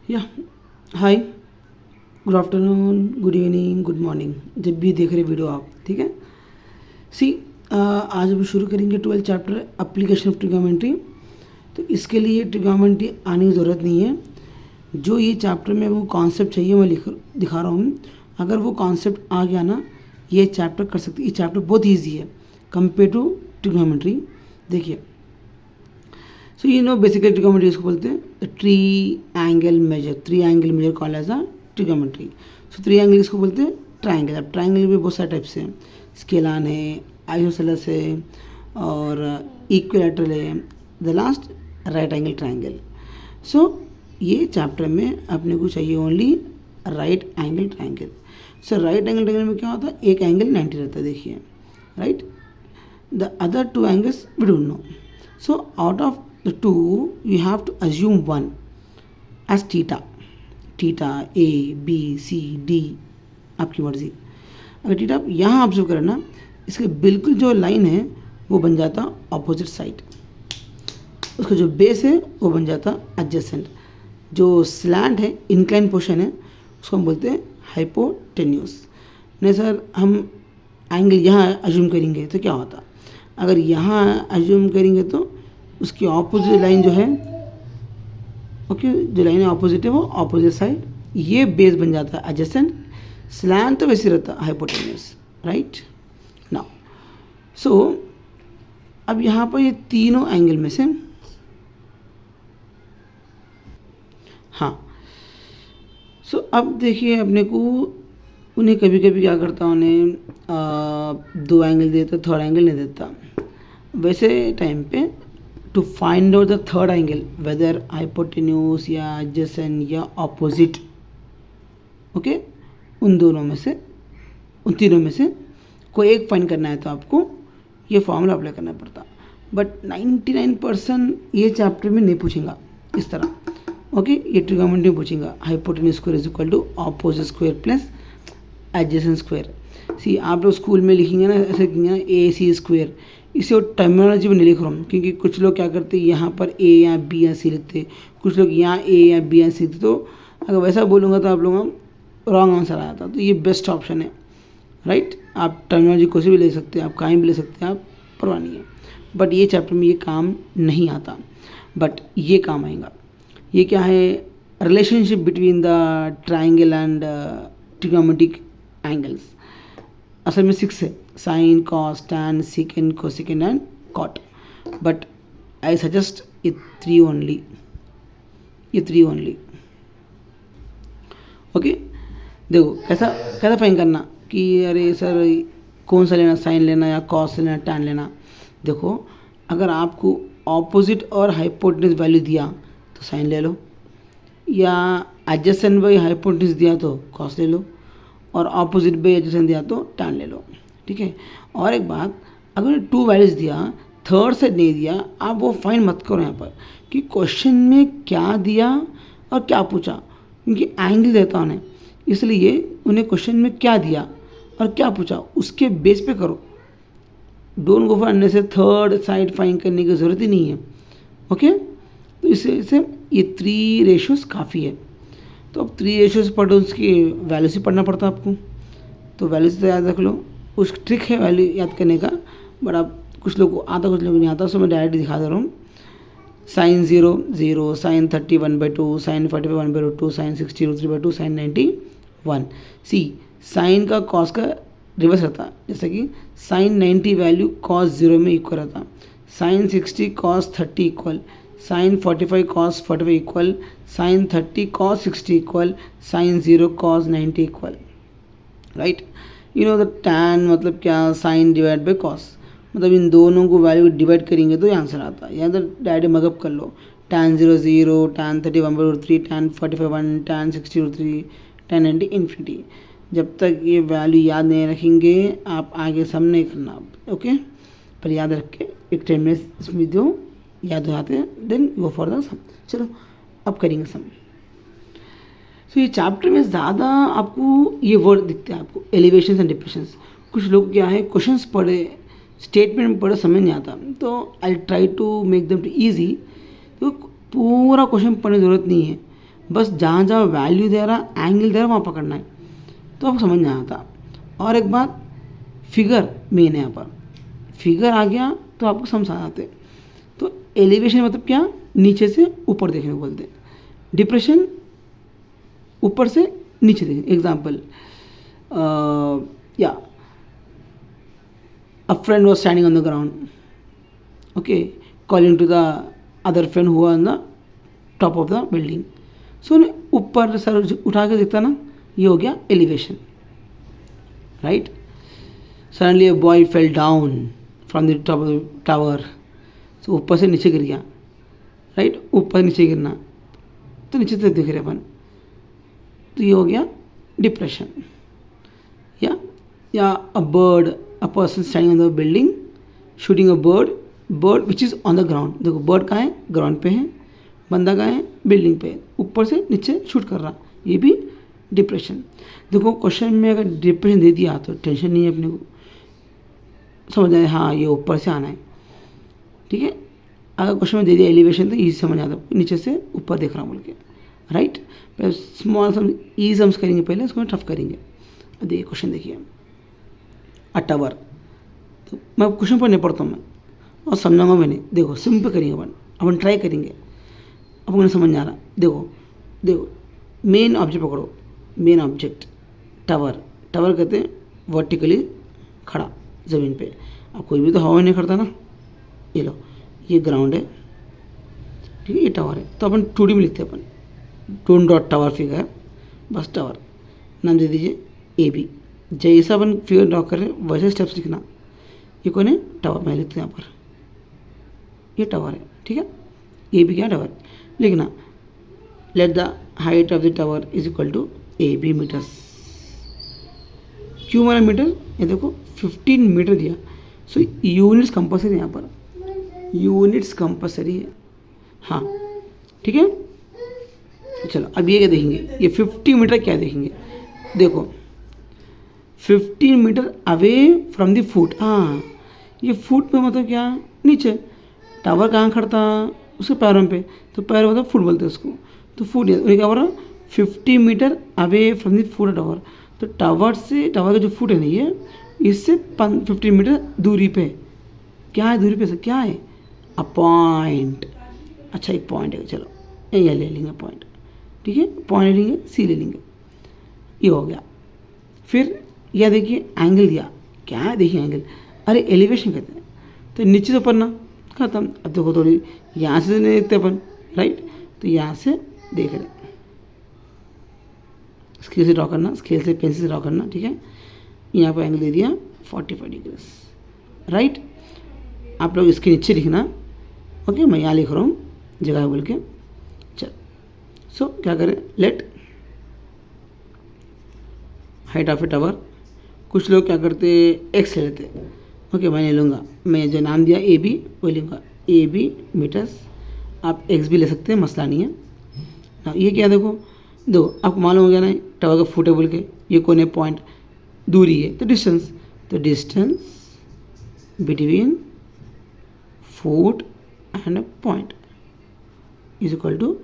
या hi, good afternoon, good evening, good morning, जब भी देख रहे वीडियो आप, ठीक है। सी आज हम शुरू करेंगे 12th chapter application of trigonometry. तो इसके लिए ट्रिग्नोमेट्री आने की ज़रूरत नहीं है। जो ये चैप्टर में वो कॉन्सेप्ट चाहिए मैं दिखा रहा हूँ। अगर वो कॉन्सेप्ट आ गया ना, ये चैप्टर कर सकते। ये चैप्टर बहुत ईजी है कंपेयर टू ट्रिग्नोमेट्री। देखिए, so you know basically trigonometry इसको बोलते हैं tri angle measure. Three angle measure call as a trigonometry. So three angle इसको बोलते हैं ट्राइंगल। अब ट्राइंगल भी बहुत सारे टाइप्स हैं। स्केलान है, आइसोसेलेस है और इक्विलैटरल है। The last right angle triangle. So ये चैप्टर में अपने को चाहिए only right angle triangle. So right angle triangle में क्या होता है, एक एंगल 90 रहता है। देखिए, right, the other two angles we don't know. So out of the two you have to assume one as theta A B C D, आपकी मर्जी। अगर थीटा आप यहाँ ऑब्जर्व करें ना, इसके बिल्कुल जो लाइन है वो बन जाता ऑपोजिट साइड। उसका जो बेस है वो बन जाता एडजेसेंट। जो स्लैंट है, इंक्लाइन पोर्शन है, उसको हम बोलते हैं हाइपोटेन्यूस। नहीं सर, हम एंगल यहाँ अज्यूम करेंगे तो क्या होता, अगर यहाँ अज्यूम करेंगे तो उसकी ऑपोजिट लाइन जो है, ओके, जो लाइन है ऑपोजिट है वो ऑपोजिट साइड, ये बेस बन जाता है एडजेसेंट। स्लैंट तो वैसे रहता है हाइपोटेन्यूस, राइट। नाउ सो अब यहाँ पर ये तीनों एंगल में से, हाँ, सो अब देखिए अपने को उन्हें कभी कभी क्या करता, उन्हें दो एंगल देता, थर्ड एंगल नहीं देता। वैसे टाइम पे to find out the third angle, whether hypotenuse या एडजेसेंट या ऑपोजिट, ओके, उन दोनों में से, उन तीनों में से कोई एक फाइंड करना है तो आपको ये फॉर्मूला अप्लाई करना पड़ता। बट 99% ये चैप्टर में नहीं पूछेगा इस तरह, ओके। ये ट्रिग्नोमेट्री में पूछेगा hypotenuse square is equal to opposite square plus adjacent square. See आप लोग स्कूल में लिखेंगे ना, ऐसे लिखेंगे ना ए सी स्क्वायर। इसे टर्मिनोलॉजी में नहीं लिख रहा हूँ, क्योंकि कुछ लोग क्या करते हैं यहाँ पर ए या बी या सी लिखते, कुछ लोग यहाँ ए या बी या सी लिखते। तो अगर वैसा बोलूँगा तो आप लोगों का रॉन्ग आंसर आया था। तो ये बेस्ट ऑप्शन है, राइट। आप टर्मिनोलॉजी कोई भी ले सकते हैं, आप कहीं भी ले सकते हैं, आप परवाह नहीं है। बट ये चैप्टर में ये काम नहीं आता, बट ये काम आएगा। ये क्या है, relationship between the triangle and trigonometric angles. असल में 6 है, sine, cos, tan, secant, cosecant and cot. But I suggest ये 3 ओनली, ये 3 ओनली, ओके। देखो कैसा कैसा फाइन करना कि अरे सर कौन सा लेना, साइन लेना या कॉस लेना, टैन लेना। देखो, अगर आपको ऑपोजिट और हाइपोटेन्यूस वैल्यू दिया तो साइन ले लो, या एडजेसेंट बाई हाइपोटेन्यूस दिया तो कॉस ले लो, और ऑपोजिट बाई एडजेसेंट दिया तो टैन ले लो, ठीक है। और एक बात, अगर 2 वैल्यूज दिया, थर्ड से नहीं दिया, आप वो फाइन मत करो यहाँ पर कि क्वेश्चन में क्या दिया और क्या पूछा, क्योंकि एंगल देता उन्हें, इसलिए उन्हें क्वेश्चन में क्या दिया और क्या पूछा उसके बेस पे करो। Don't go for unnecessary third side fine करने की ज़रूरत ही नहीं है, ओके। तो इससे ये 3 रेशियोज़ काफ़ी है। तो अब 3 रेशियोज़ पढ़ो, उसकी वैल्यू से पढ़ना पड़ता है आपको, तो वैल्यू से तो याद रख लो। उस ट्रिक है वैल्यू याद करने का, बट आप कुछ लोग को आता, कुछ लोग नहीं आता, सो मैं डायरेक्ट दिखा दे रहा हूँ। Sine 0 0, sine 30 1/2, sine 45 1/2, sine 60 3/2, sine 90 1। See sine का कॉस का रिवर्स रहता, जैसे कि साइन 90 वैल्यू कॉस 0 में इक्वल रहता, sine 60 cos 30 equal, sine 45 cos 45 equal, sine 30 cos 60 equal, sine 0 cos 90 equal, right. You know the tan मतलब क्या, साइन डिवाइड बाई कॉस, मतलब इन दोनों को वैल्यू डिवाइड करेंगे तो ये आंसर आता है। या तो डायरेक्ट मगअप कर लो, tan 0 0, tan 30 1/3, tan 45 1, tan 60 3, tan 90 infinity. जब तक ये वैल्यू याद नहीं रखेंगे आप आगे सम नहीं करना, ओके। पर याद रख के एक 10 मिनट्स इसमें दो, याद हो जाते हैं, देन गो फॉर द सम। चलो अब करेंगे सम। तो ये चैप्टर में ज़्यादा आपको ये वर्ड दिखते हैं, आपको एलिवेशंस एंड डिप्रेशंस। कुछ लोग क्या है, क्वेश्चंस पढ़े, स्टेटमेंट पढ़े, समझ नहीं आता, तो I try to make them to easy. तो पूरा क्वेश्चन पढ़ने की ज़रूरत नहीं है, बस जहाँ जहाँ वैल्यू दे रहा एंगल दे रहा वहाँ पकड़ना है, तो आपको समझ में आता। और एक बात, फिगर मेन है यहाँ पर, फिगर आ गया तो आपको समझ आ जाते। तो एलिवेशन मतलब क्या, नीचे से ऊपर देखने को बोलते हैं। डिप्रेशन ऊपर से नीचे देखने। एग्जाम्पल, या a friend was standing on the ground, okay, calling to the other friend who was on the top of the building. So ऊपर सर उठा के देखता ना, ये हो गया elevation, right. Suddenly a boy fell down from the top of the tower, so ऊपर से नीचे गिर गया, राइट, ऊपर नीचे गिरना, तो नीचे से दिख रहे अपन, तो ये हो गया डिप्रेशन। या a bird, a person standing on the building shooting a bird which is on the ground। देखो बर्ड कहाँ है, ग्राउंड पे है, बंदा कहाँ है, बिल्डिंग पे, ऊपर से नीचे शूट कर रहा, ये भी डिप्रेशन। देखो क्वेश्चन में अगर डिप्रेशन दे दिया तो टेंशन नहीं है अपने को, समझ आए, हाँ ये ऊपर से आना है, ठीक है। अगर क्वेश्चन में दे दिया एलिवेशन तो ईजी समझ आता, नीचे से ऊपर देख रहा हूँ बोल के, राइट। पहले स्मॉल सम ईजी सम्स करेंगे, पहले उसको टफ करेंगे। देखिए क्वेश्चन देखिए, अ टावर, तो मैं क्वेश्चन पढ़ने पढ़ता हूँ मैं और समझाऊंगा मैंने। देखो सिंपल करेंगे अपन ट्राई करेंगे, अपन को समझ आ रहा। देखो मेन ऑब्जेक्ट पकड़ो, मेन ऑब्जेक्ट टावर कहते हैं वर्टिकली खड़ा ज़मीन पे। अब कोई भी तो हवा नहीं करता ना, ये लो ये ग्राउंड है, ठीक है, ये टावर है, तो अपन 2D में लिखते हैं अपन, डोंट डॉट टावर फिगर, बस टावर नाम दे दीजिए AB। जैसा अपन फिगर ड्रॉ कर रहे हैं वैसे स्टेप्स लिखना। ये कौन है, टावर, मैं लिखते हैं यहाँ पर, ये टावर है, ठीक है। ये भी क्या टावर लिखना, let the height of the tower is equal to AB metres. क्यों माना मीटर, ये देखो 15 मीटर दिया, सो यूनिट्स कंपल्सरी, यहाँ पर यूनिट्स कंपल्सरी है, हाँ ठीक है। चलो अब ये क्या देखेंगे, ये 50 मीटर क्या देखेंगे, देखो 15 metre away from the foot. हाँ ये फुट पे मतलब क्या, नीचे। टावर कहाँ खड़ता, उसके पैरों पे, तो पैर मतलब फुट बोलते हैं उसको, तो फुट क्या बोल रहा, 50 metre away from the foot tower. तो टावर से, टावर का जो फुट है नहीं है, इससे 15 मीटर दूरी पे, क्या है दूरी पे से, क्या है, अ पॉइंट। अच्छा एक पॉइंट है, चलो ये ले लेंगे पॉइंट, ठीक है, पॉइंट लेंगे, सी ले लेंगे, ये हो गया। फिर यह देखिए एंगल दिया, क्या है देखिए एंगल, अरे एलिवेशन कहते हैं, तो नीचे से ऊपर ना, खत्म। अब देखो थोड़ी यहाँ से नहीं देखते अपन, राइट, तो यहाँ से देख रहे, स्केल से ड्रॉ करना, स्केल से पेंसिल से ड्रॉ करना, ठीक है। यहाँ पर एंगल दे दिया 45 डिग्री, राइट। आप लोग इसके नीचे लिखना, ओके, मैं यहाँ लिख रहा हूँ जगह बोल के। चल सो क्या करें, let height of a tower, कुछ लोग क्या करते एक्स ले लेते, ओके मैं नहीं लूँगा, मैं जो नाम दिया AB वो लूँगा, AB मीटर्स। आप एक्स भी ले सकते हैं, मसला नहीं है ना। ये क्या देखो आपको मालूम हो गया ना, टावर का फुट है बोल के, ये कौन है, पॉइंट, दूरी है, तो डिस्टेंस, तो distance between foot and point is equal to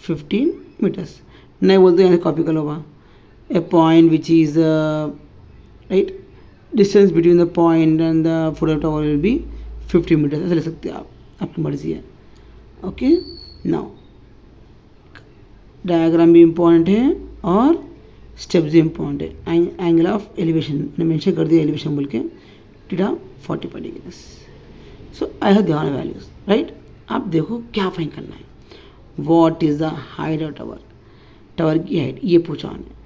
15 metres. नहीं बोलते यहाँ कॉपी कर लो, वहाँ a point which is right distance between the point and the foot of tower will be 50 meters, ऐसे ले सकते हैं आप, आपकी मर्जी है। ओके नाउ डायग्राम भी इम्पॉर्टेंट है और स्टेप्स भी इम्पॉर्टेंट है। एंगल ऑफ एलिवेशन मैंने मेंशन कर दिया, एलिवेशन बोल के, theta 45 degree. So I have ध्यान वैल्यूज, राइट। आप देखो क्या फाइंड करना है, what is the height of tower, tower की हाइट ये पूछा उन्हें।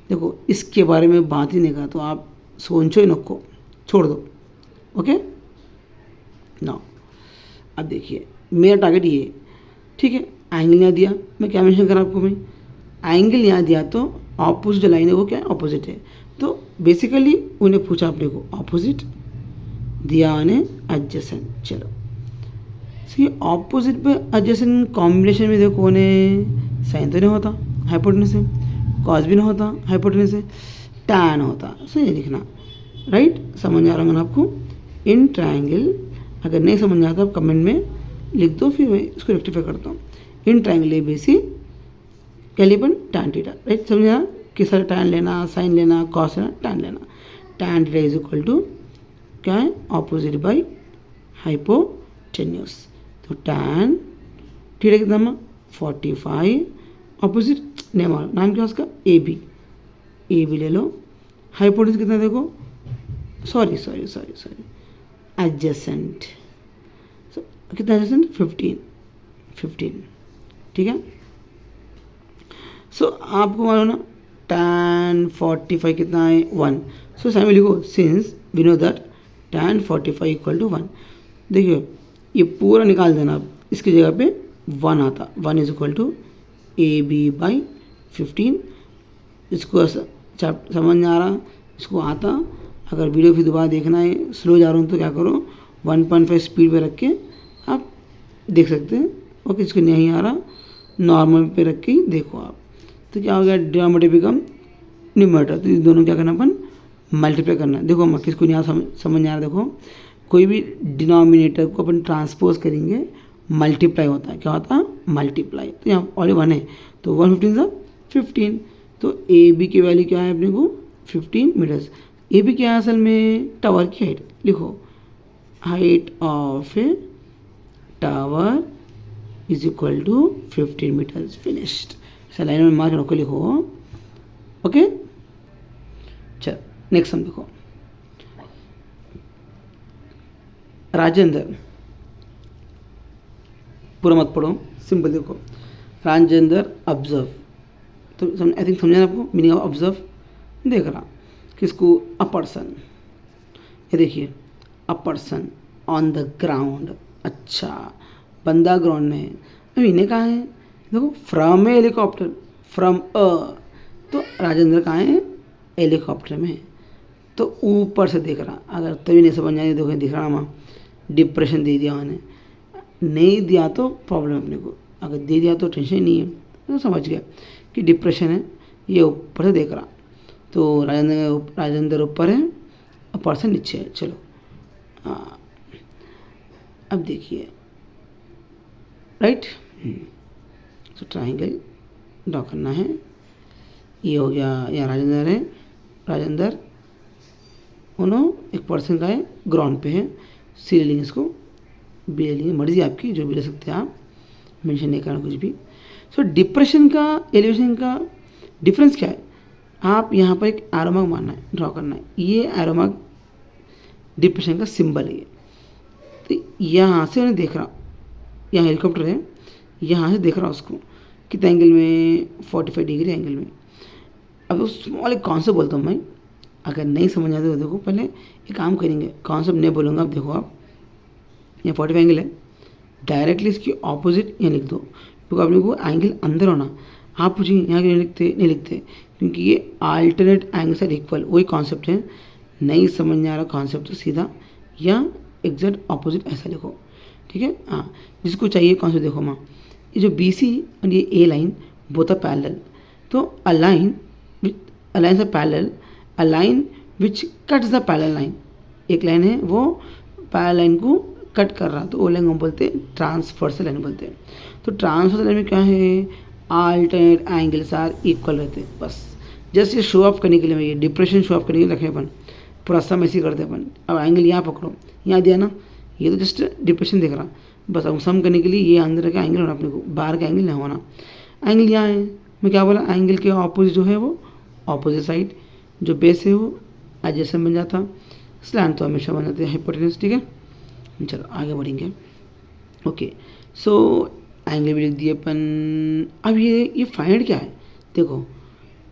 देखो इसके बारे में बात ही नहीं करा तो आप सोचो ही नको, छोड़ दो, ओके ना। अब देखिए मेरा टारगेट ये, ठीक है, एंगल यहाँ दिया, मैं क्या मेंशन करा आपको, मैं एंगल यहाँ दिया तो ऑपोजिट जो लाइन है वो क्या है, ऑपोजिट है। तो बेसिकली उन्हें पूछा अपने को ऑपोजिट, दिया उन्हें एडजेसेंट। चलो ये ऑपोजिट पे एडजेसेंट कॉम्बिनेशन में देखो उन्हें साइन तो नहीं होता हाइपोटेन्यूज से, कॉस भी नहीं होता हाइपोटेन्यूज से, टैन होता, सही लिखना, राइट। समझ आ रहा होगा ना आपको। इन ट्रायंगल, अगर नहीं समझ आता आप कमेंट में लिख दो, फिर मैं इसको रेक्टिफाई करता हूँ। इन ट्रायंगल ABC क्या लिया अपन, tan थीटा, राइट। समझा किस तरह tan लेना, sin लेना, cos लेना, tan लेना। tan theta is equal to क्या है, ऑपोजिट बाई हाइपोटेन्यूस। तो tan थीटा कितना नाम 45, ऑपोजिट नाम क्या उसका, ए बी ले लो। हाइपोटेन्यूस कितना देखो, सॉरी एडजेसेंट, कितना एडजेसेंट 15, ठीक है। सो आपको मालूम ना tan 45 कितना है 1। सो सामने लिखो since we know that tan 45 equal to 1। देखिए ये पूरा निकाल देना आप, इसकी जगह पे 1 आता, 1 is equal to A B by 15। इसको समझ में आ रहा, इसको आता। अगर वीडियो फिर दोबारा देखना है, स्लो जा रहा हूँ तो क्या करो 1.5 स्पीड पे रख के आप देख सकते हैं। ओके, इसको नहीं आ रहा नॉर्मल पे रख के ही देखो आप। तो क्या हो गया, डिनोमिनेटर बिकम न्यूमरेटर। तो ये दोनों क्या करना अपन, मल्टीप्लाई करना है। देखो मैं किसको नहीं समझ नहीं आ रहा, देखो कोई भी डिनोमिनेटर को अपन ट्रांसपोज करेंगे मल्टीप्लाई होता है, क्या होता है मल्टीप्लाई। तो यहाँ ऑलरेडी 1 है तो 115 सा 15। तो ए बी की वैल्यू क्या है अपने को 15 मीटर्स। ए बी क्या है असल में, टावर की हाइट। लिखो height of a tower is equal to 15 metres, finished. ऐसा लाइन में मार्क रखो, लिखो। ओके चल नेक्स्ट हम देखो, राजेंद्र, पूरा मत पढ़ो, सिंपल देखो। राजेंद्र ऑब्जर्व, तो आई थिंक समझा आपको मीनिंग ऑफ ऑब्जर्व। देख रहा किसको, अ पर्सन, ये देखिए a person on the ground. अच्छा बंदा ग्राउंड में है। अब इन्हें कहाँ है, देखो from A helicopter, from a, तो राजेंद्र कहाँ है, हेलीकॉप्टर में है, तो ऊपर से देख रहा। अगर तभी नहीं समझ आए, देखो दिख रहा वहाँ डिप्रेशन दे दिया मैंने, नहीं दिया तो प्रॉब्लम अपने को, अगर दे दिया तो टेंशन नहीं है। तो समझ गया कि डिप्रेशन है, ये ऊपर से देख रहा। तो राजेंद्र ऊपर है और पर्सन नीचे है। चलो अब देखिए, राइट। तो ट्राइंगल ड्रॉ करना है। ये हो गया, यहाँ राजेंद्र है, राजेंद्र दोनों एक पर्सन का है, ग्राउंड पे है। सी ले लेंगे, इसको बी ले लेंगे, मर्जी आपकी, जो भी ले सकते हैं आप, मेंशन नहीं करना कुछ भी। सो डिप्रेशन का एलिवेशन का डिफरेंस क्या है, आप यहाँ पर एक एरो मार्क मारना है, ड्रॉ करना है। ये एरो मार्क डिप्रेशन का सिंबल है ये। तो यहाँ से उन्हें देख रहा, यहाँ हेलीकॉप्टर है, यहाँ से देख रहा उसको कितना एंगल में, 45 डिग्री एंगल में। अब स्मॉल एक कॉन्सेप्ट बोलता हूँ मैं, अगर नहीं समझ आते तो देखो, पहले एक काम करेंगे, कॉन्सेप्ट नहीं बोलूँगा। अब देखो आप, यहाँ 45 एंगल है, डायरेक्टली इसकी ऑपोजिट यहाँ लिख दो, क्योंकि आप लोगों को एंगल अंदर होना। आप मुझे यहाँ क्यों नहीं लिखते, क्योंकि ये अल्टरनेट एंगल्स आर इक्वल, वही कॉन्सेप्ट है। नहीं समझ में आ रहा कॉन्सेप्ट तो सीधा या एग्जैक्ट ऑपोजिट ऐसा लिखो, ठीक है। हाँ, जिसको चाहिए कॉन्सेप्ट देखो माँ, ये जो बी सी और ये A line both are parallel, तो a line are parallel, a line which cuts the parallel line, एक लाइन है वो पैरेलल लाइन को कट कर रहा, तो वो लाइन हम बोलते हैं ट्रांसवर्सल लाइन बोलते हैं। तो ट्रांसवर्सल लाइन में क्या है, अल्टरनेट एंगल्स आर इक्वल रहते हैं। बस जस्ट ये शो ऑफ करने के लिए, मैं ये डिप्रेशन शो ऑफ करने के लिए रखे अपन, पूरा सम ऐसे करते अपन। अब एंगल यहाँ पकड़ो, यहाँ दिया ना, ये तो जस्ट डिप्रेशन देख रहा, बस अब सम करने के लिए ये अंदर का एंगल होना अपने को, बाहर का एंगल नहीं होना। एंगल यहाँ है, मैं क्या बोला, एंगल के ऑपोजिट जो है वो ऑपोजिट साइड, जो बेस है वो एडजेसेंट बन जाता, स्लैंट तो हमेशा बन जाते हैं हाइपोटेन्यूस, ठीक है। चलो आगे बढ़ेंगे। ओके सो एंगल भी लिख दिए अपन। अब ये फाइंड क्या है, देखो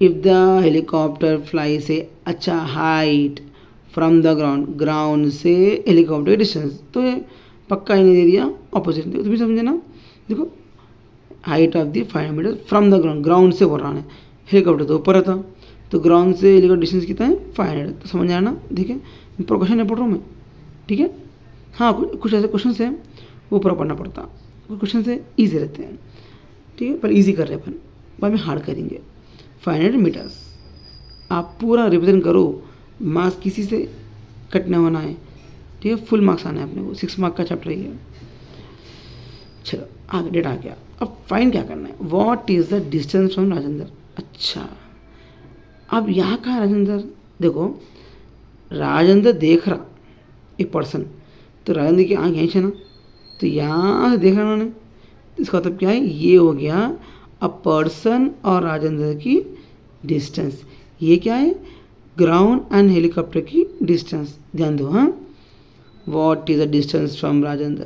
इफ़ द हेलीकॉप्टर फ्लाई से अच्छा हाइट फ्रॉम द ग्राउंड से हेलीकॉप्टर डिस्टेंस, तो ये पक्का ही नहीं दे दिया ऑपोजिट, तो भी समझे ना। देखो height of the 500 metre from the ground से बोल रहा है, हेलीकॉप्टर तो ऊपर था, तो ग्राउंड से हेलीकॉप्टर डिस्टेंस कितना है 500, तो समझ आया ना। ठीक है, क्वेश्चन नहीं पढ़ रहा हूँ मैं, ठीक है। हाँ कुछ ऐसे क्वेश्चन है वो पूरा पढ़ना पड़ता, कुछ क्वेश्चन से ईजी रहते हैं, ठीक है, पर ईजी कर रहे हैं अपन, बाद में हार्ड करेंगे। 500 मीटर्स आप पूरा रिविजन करो, मार्क्स किसी से कट नहीं होना है, ठीक है, फुल मार्क्स आना है अपने को, 6 मार्क का चैप्टर ही है। चलो आगे डेट आ गया। अब फाइंड क्या करना है, what is the distance from Rajendra. अच्छा, अब यहाँ का राजेंद्र, देखो राजेंद्र देख रहा एक पर्सन, तो राजेंद्र की आँख यहीं से ना, तो यहाँ से देख रहा उन्होंने, इसका मतलब क्या है, ये हो गया अ पर्सन और राजेंद्र की डिस्टेंस। ये क्या है, ग्राउंड एंड हेलीकॉप्टर की डिस्टेंस, ध्यान दो। हाँ, what is the distance from Rajendra,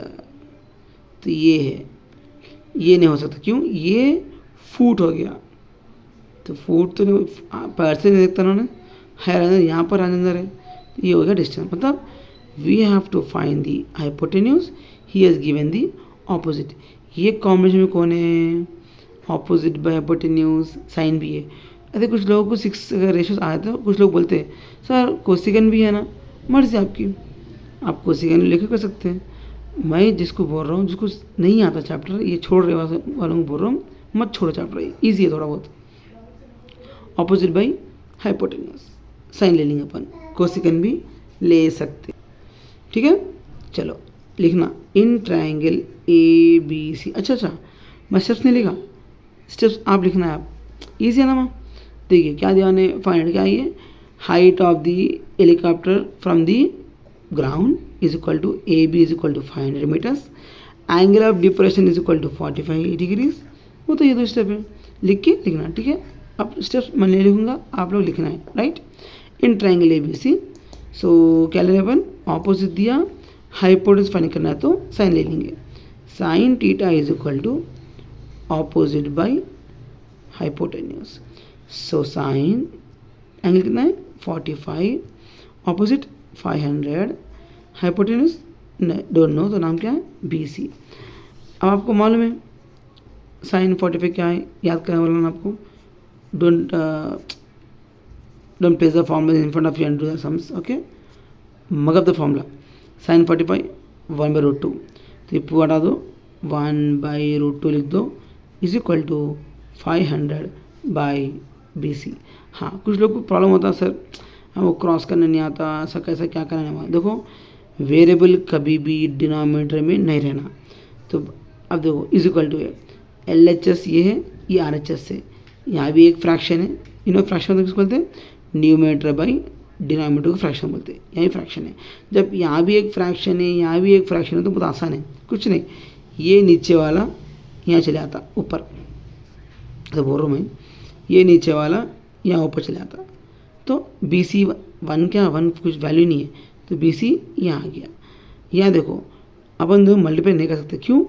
तो ये है, ये नहीं हो सकता, क्यों, ये फुट हो गया, तो फुट तो नहीं, पैर से नहीं देखता उन्होंने, है राजेंद्र यहाँ पर, राजेंद्र है, तो ये हो गया डिस्टेंस। मतलब we have to find the hypotenuse, he has given the opposite. ये कॉम्बिनेशन में कौन है, ऑपोजिट बाय हाइपोटेन्यूज, साइन भी है। अरे कुछ लोगों को 6 रेशियोज आए तो कुछ लोग बोलते हैं सर कोसिगन भी है ना, मर्जी आपकी, आप कोसिगन लेके कर सकते हैं। मैं जिसको बोल रहा हूँ, जिसको नहीं आता चैप्टर, ये छोड़ रहे वालों को बोल रहा हूँ, मत छोड़ो चैप्टर, ईजी है थोड़ा बहुत। ऑपोजिट बाई हाइपोटेन्यूज, साइन ले लेंगे अपन, कोसिगन भी ले सकते, ठीक है। चलो लिखना, इन ट्राइंगल ए बी सी। अच्छा, मैं स्टेप्स नहीं लिखा, स्टेप्स आप लिखना है, आप ईजी है ना माँ। देखिए क्या दिया ने, फाइंड क्या है, height of the helicopter from the ground is equal to A B is equal to 500 metres, angle of depression is equal to 45 degrees. वो तो ये दो स्टेप है, लिख के लिखना, ठीक है। अब स्टेप्स मैं नहीं लिखूंगा, आप लोग लिखना है, right. In triangle A B C, so क्या ले अपन, ऑपोजिट दिया, हाइपोटेन्यूज फाइंड करना है तो साइन ले लेंगे, sine theta is equal to opposite by hypotenuse. So sine angle कितना है 45, ऑपोजिट 500, हाइपोटेन्यूज डोंट नो, तो नाम क्या है बी सी। अब आपको मालूम है साइन 45 क्या है, याद करने वाला ना आपको, don't place the formula in front of you and do the sums, okay. Mug up the formula, sine 45 1/√2, तो ये पूरा हटा दो, 1/√2 लिख दो, is equal to 500 by B C. हाँ, कुछ लोग को प्रॉब्लम होता है सर, वो क्रॉस करने नहीं आता, ऐसा कैसे क्या करना है। देखो वेरिएबल कभी भी डिनोमिनेटर में नहीं रहना, तो अब देखो इज इक्वल टू है, LHS ये है, ये RHS है, यहाँ भी एक फ्रैक्शन है, इन्होंने फ्रैक्शन मतलब किसको बोलते हैं, न्यूमरेटर बाई डिनोमिनेटर को फ्रैक्शन बोलते हैं, यही फ्रैक्शन है। जब यहाँ भी एक फ्रैक्शन है, यहाँ भी एक फ्रैक्शन है, तो बहुत आसान है, कुछ नहीं, ये नीचे वाला यहाँ चले आता ऊपर, तो बोल रहा हूँ मैं, ये नीचे वाला यहाँ ऊपर चले आता, तो BC 1 क्या 1 कुछ वैल्यू नहीं है, तो BC यहाँ आ गया। यहाँ देखो अपन दो मल्टीप्लाई नहीं कर सकते, क्यों,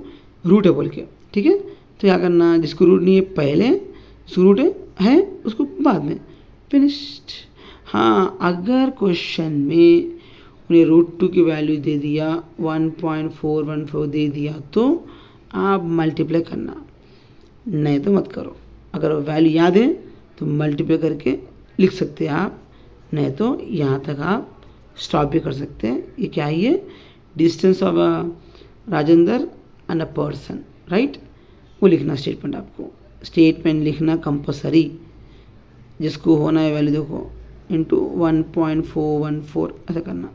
रूट है बोल के, ठीक है। तो क्या करना, जिसको रूट नहीं है पहले, जिसको रूट है उसको बाद में, फिनिश्ड। हाँ, अगर क्वेश्चन में उन्हें √2 की वैल्यू दे दिया, 1.414 दे दिया, तो आप मल्टीप्लाई करना, नहीं तो मत करो। अगर वैल्यू याद है तो मल्टीप्लाई करके लिख सकते हैं आप, नहीं तो यहाँ तक आप स्टॉप भी कर सकते हैं। ये क्या है, ये distance of Rajendra and a person, right, वो लिखना स्टेटमेंट, आपको स्टेटमेंट लिखना कंपलसरी, जिसको होना है वैल्यू देखो इंटू 1.414 ऐसा करना।